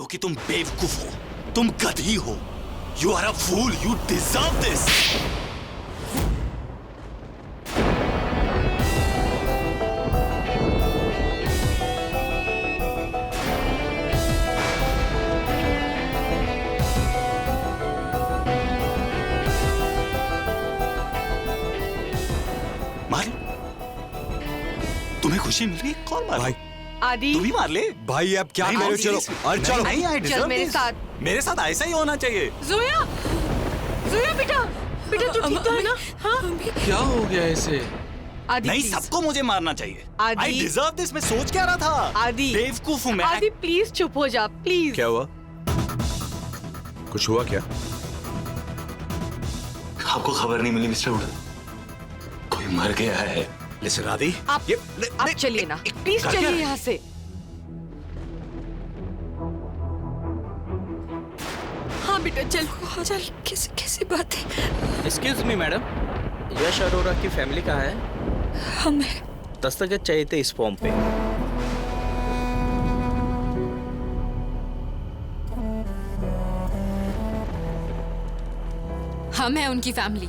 कि तुम बेवकूफ हो, तुम गधी हो। You are a fool, you deserve this. मार लो। तुम्हें खुशी मिल रही है, कौन मार? भाई आदि, तू भी मार ले। भाई अब क्या नहीं, करो, नहीं, चलो नहीं, अरे चलो। नहीं, I चल deserve मेरे this। साथ। मेरे साथ ऐसा ही होना चाहिए। जोया, जोया बेटा, बेटा तू ठीक तो है ना? हाँ? क्या हो गया इसे? आदि नहीं, please। सबको मुझे मारना चाहिए। आदि। I deserve this। मैं सोच क्या रहा था? आदि। बेवकूफ हूँ मैं। आदि प्लीज चुप हो जा, प्लीज। क्या हुआ? कुछ हुआ क्या? आपको खबर नहीं मिली मिस्टर वुडन? कोई मर गया है। लिसन आदि, आप चलिए ना, प्लीज कर चलिए क्या? यहाँ से। हाँ बेटा चल चल। कैसी कैसी बात है? एक्सक्यूज मी मैडम, यश अरोरा की फैमिली कहाँ है? हमें दस्तखत चाहिए थे इस फॉर्म पे। हम हैं उनकी फैमिली।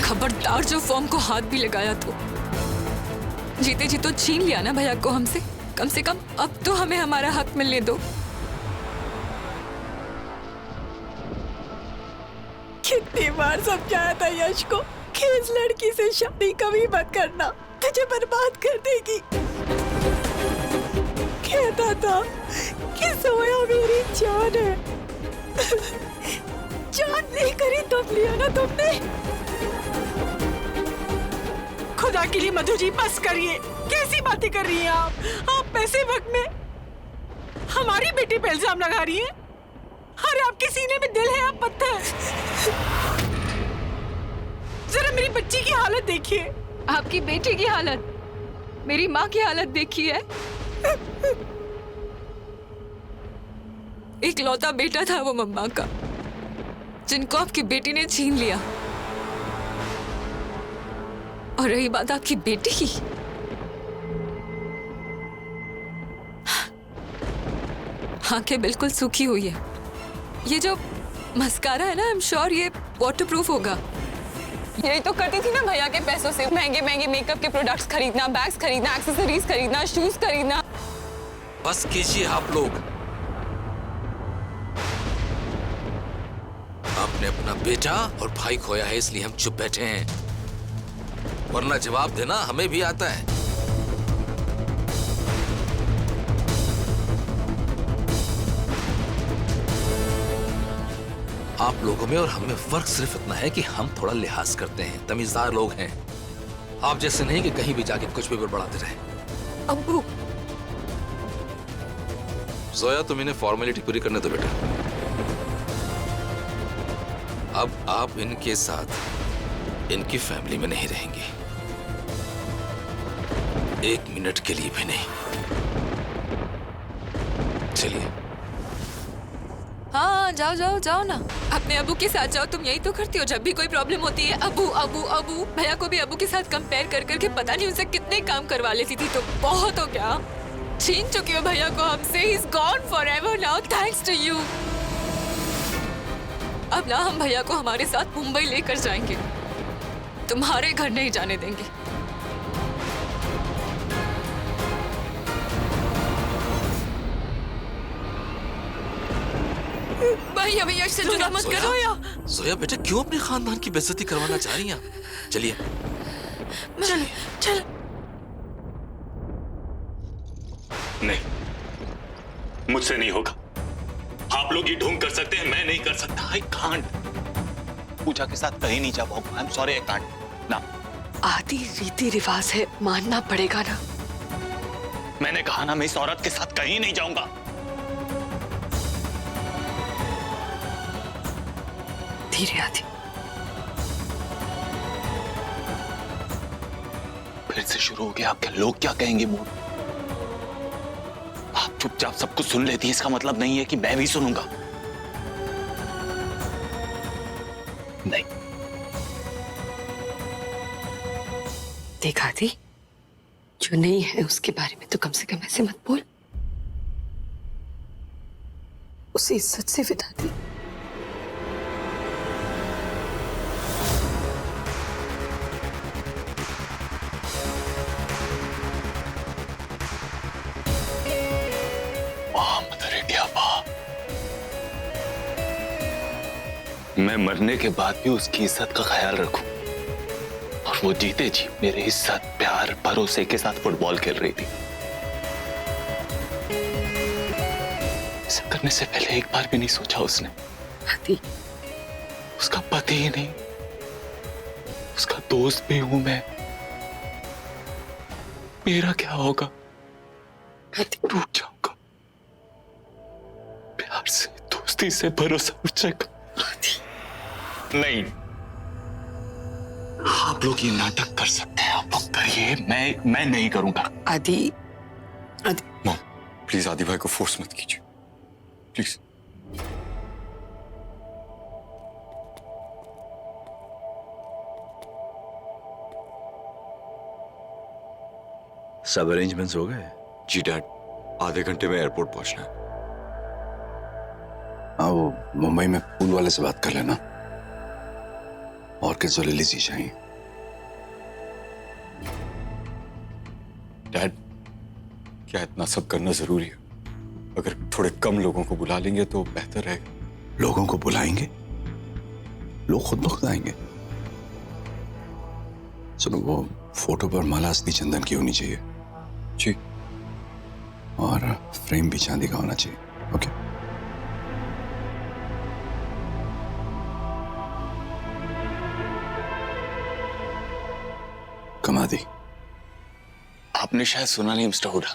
खबरदार जो फॉर्म को हाथ भी लगाया तो जीते जी तो छीन लिया ना भैया को हमसे। कम से कम अब तो हमें हमारा हक मिलने दो। कितनी बार समझाया था यश को कि इस लड़की से शादी कभी मत करना, तुझे बर्बाद कर देगी। कहता था कि सोया मेरी जान है। जान लेकर ही तुम लिया ना तुमने। खुदा के लिए मधु जी बस करिए, कैसी बातें कर रही हैं आप ऐसे वक्त में हमारी बेटी पे इल्जाम लगा रही हैं। अरे आपके सीने में दिल है, आप पत्थर। जरा मेरी बच्ची की हालत देखिए। आपकी बेटी की हालत, मेरी माँ की हालत देखी है। एक लौता बेटा था वो मम्मा का, जिनको आपकी बेटी ने छीन लिया। और रही बात आपकी बेटी की, आंखें बिल्कुल सूखी हुई है। ये जो मस्कारा है ना, आई एम श्योर ये वाटरप्रूफ होगा। यही तो करती थी ना भैया के पैसों से, महंगे महंगे मेकअप के प्रोडक्ट्स खरीदना, बैग्स खरीदना, एक्सेसरीज खरीदना, शूज खरीदना। बस कीजिए आप लोग। आपने अपना बेटा और भाई खोया है, इसलिए हम चुप बैठे हैं, वरना जवाब देना हमें भी आता है। आप लोगों में और हम में फर्क सिर्फ इतना है कि हम थोड़ा लिहाज करते हैं, तमीजदार लोग हैं। आप जैसे नहीं कि कहीं भी जाके कुछ भी बड़बड़ाते रहे। अब्बू, जोया तुम इन्हें फॉर्मेलिटी पूरी करने दो बेटा। अब आप इनके साथ इनकी फैमिली में नहीं रहेंगी, एक मिनट के लिए भी नहीं। चलिए। हाँ जाओ जाओ जाओ ना, अपने अबू के साथ जाओ। तुम यही तो करती हो जब भी कोई प्रॉब्लम होती है, अबू अबू अबू। भैया को भी अबू के साथ कंपेयर कर करके पता नहीं उनसे कितने काम करवा लेती थी। तो बहुत हो गया, छीन चुकी हो भैया को हमसे। He is gone forever now, thanks to you. अब ना हम भैया को हमारे साथ मुंबई लेकर जाएंगे, तुम्हारे घर नहीं जाने देंगे। भैया भैया से जुदा मत करो या। जोया बेटा क्यों अपने खानदान की बेइज्जती करवाना चाह रही हैं आप? चलिए चल चल। नहीं, मुझसे नहीं होगा। आप लोग ये ढोंग कर सकते हैं, मैं नहीं कर सकता। I can't. पूजा के साथ कहीं नहीं जा पाऊंगा। I am sorry, I can't ना। आदि रीति रिवाज है, मानना पड़ेगा ना। मैंने कहा ना, मैं इस औरत के साथ कहीं नहीं जाऊंगा। धीरे आदि। फिर से शुरू हो गया आपके लोग क्या कहेंगे मूड। आप चुपचाप सब कुछ सुन लेती है, इसका मतलब नहीं है कि मैं भी सुनूंगा। नहीं। देखा थी, जो नहीं है उसके बारे में तो कम से कम ऐसे मत बोल। उसे इज्जत से विदा दी। मदर इंडिया वाह, मैं मरने के बाद भी उसकी इज्जत का ख्याल रखूं और वो जीते जी मेरे इज्जत, प्यार, भरोसे के साथ फुटबॉल खेल रही थी। ऐसा करने से पहले एक बार भी नहीं सोचा उसने। आदि, उसका पति ही नहीं, उसका दोस्त भी हूं मैं। मेरा क्या होगा? टूट जाऊंगा। प्यार से, दोस्ती से भरोसा उठ जाएगा। नहीं, आप लोग ये नाटक कर सकते हैं, आप लोग करिए, मैं नहीं करूंगा। आदि, आदि, मॉम प्लीज आदि भाई को फोर्स मत कीजिए प्लीज। सब अरेंजमेंट्स हो गए? जी डैड, आधे घंटे में एयरपोर्ट पहुंचना है। हाँ, वो मुंबई में पूल वाले से बात कर लेना। और किस जो लिली सी चाहिए। डैड, क्या इतना सब करना जरूरी है? अगर थोड़े कम लोगों को बुला लेंगे तो बेहतर रहेगा। लोगों को बुलाएंगे, लोग खुद ब खुद आएंगे। सुनो, वो फोटो पर माला असली चंदन की होनी चाहिए जी। और फ्रेम भी चांदी का होना चाहिए। ओके? कमा दी। आपने शायद सुना नहीं मिस्टर हुडा,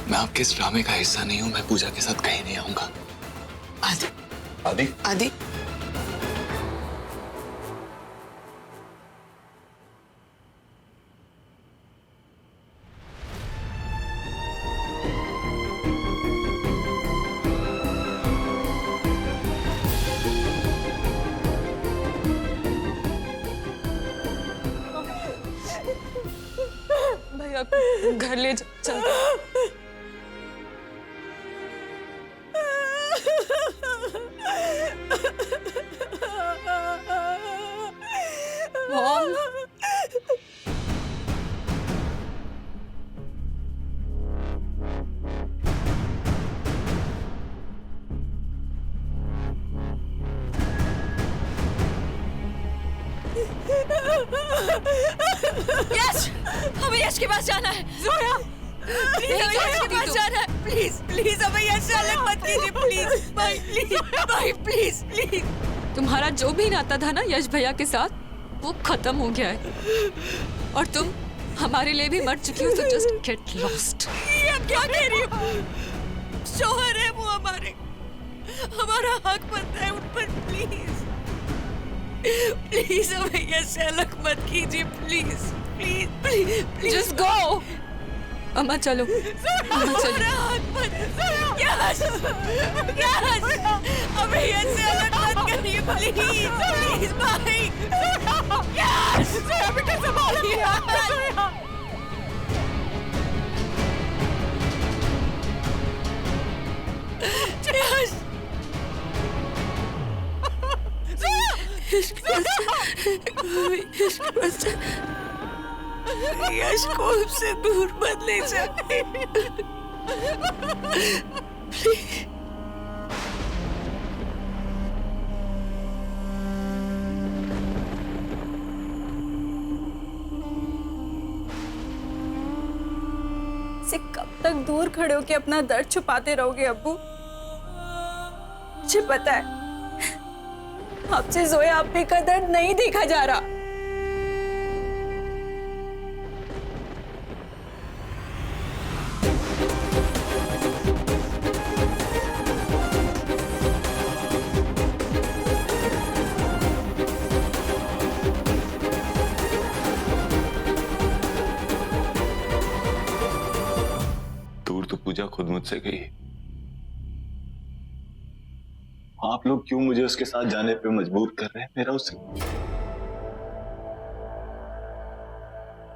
मैं आपके इस ड्रामे का हिस्सा नहीं हूं। मैं पूजा के साथ कहीं नहीं आऊंगा। आदि, आदि, आदि, भैया घर ले चल। मॉम, यश, हमें यश के पास जाना है। जोया, प्लीज हमें यश के पास जाना है। प्लीज प्लीज हमें यश से अलग मत कीजिए। प्लीज भाई, प्लीज भाई, प्लीज प्लीज। तुम्हारा जो भी नाता था ना यश भैया के साथ, वो खत्म हो गया है। और तुम हमारे लिए भी मर चुकी हो, तो जस्ट गेट लॉस्ट। ये आप क्या कह रही हो? शौहर है वो हमारे, हमारा हक बनता है उन पर। प्लीज प्लीज हमें यश से अलग मत कीजिए। Please please please please. Just go. अम्मा चलो, अम्मा चलो। हमारा हक बनता है। यश, यश, हमें यश से अलग मत करिए। प्लीज प्लीज भाई। यश, बेटा संभालिए। यश, यश को हमसे दूर मत ले जाए। से कब तक दूर खड़े होके अपना दर्द छुपाते रहोगे अब्बू? मुझे पता है आपसे जोया अब्बे का दर्द नहीं देखा जा रहा। दूर तो पूजा खुद मुझसे गई आप लोग क्यों मुझे उसके साथ जाने पे मजबूर कर रहे हैं?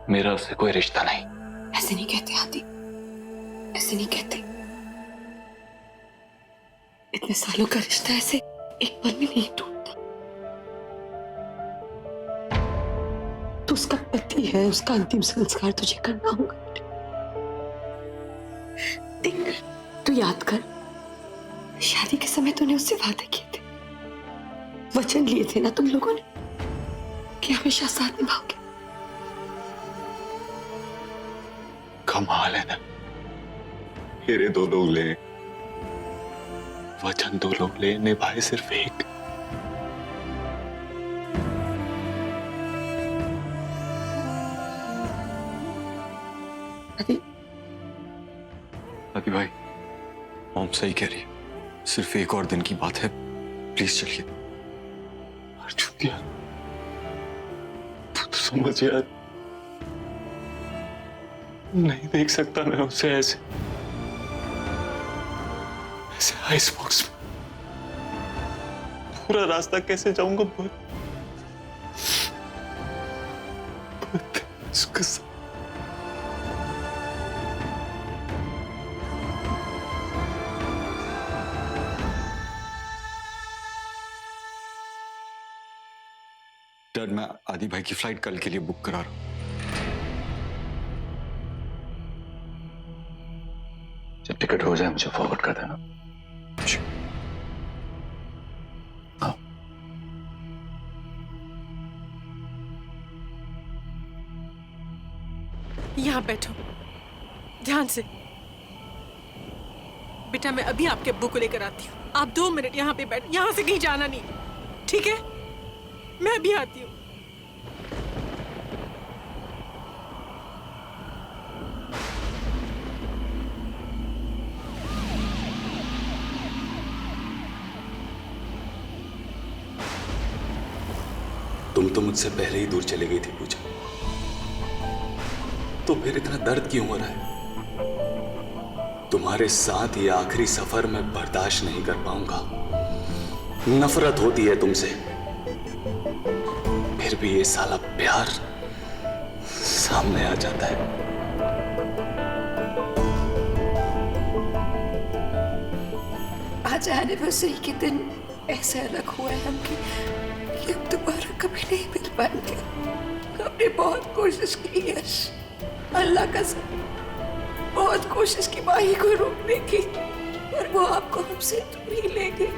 मेरा उससे कोई रिश्ता नहीं। ऐसे नहीं कहते आदि, ऐसे नहीं कहते। इतने सालों का रिश्ता ऐसे एक पल में नहीं टूटता। तो उसका पति है, उसका अंतिम संस्कार तुझे करना होगा। देख, तू याद कर, शादी के समय तूने उससे वादे किए थे, वचन लिए थे ना तुम लोगों ने कि हमेशा साथ निभाओगे। कमाल है ना, मेरे 2 लोग ले, वचन 2 लोग ले, निभाए सिर्फ एक। आदि भाई, मॉम सही कह रही है, सिर्फ एक और दिन की बात है, प्लीज चलिए। अर्जुन यार, तू तो समझ यार, नहीं देख सकता मैं उसे ऐसे आइस बॉक्स में। पूरा रास्ता कैसे जाऊंगा? उसके साथ डैड, मैं आदि भाई की फ्लाइट कल के लिए बुक करा रहा हूं। जब टिकट हो जाए मुझे फॉरवर्ड कर देना। हाँ। यहाँ बैठो, ध्यान से। बेटा, मैं अभी आपके अब्बू को लेकर आती हूँ। आप 2 मिनट यहाँ पे बैठ, यहाँ से कहीं जाना नहीं, ठीक है? मैं अभी आती हूँ। तुम तो मुझसे पहले ही दूर चली गई थी पूजा, तो फिर इतना दर्द क्यों हो रहा है? तुम्हारे साथ ये आखिरी सफर में बर्दाश्त नहीं कर पाऊंगा। नफरत होती है तुमसे, फिर भी ये साला प्यार सामने आ जाता है। आज एनिवर्सरी के दिन ऐसे अलग हुआ है हम कि अब दोबारा कभी नहीं मिल पाएंगे। हमने बहुत कोशिश की यश, अल्लाह कसम, बहुत कोशिश की माही को रोकने की, पर वो आपको हमसे दूर ही ले गई।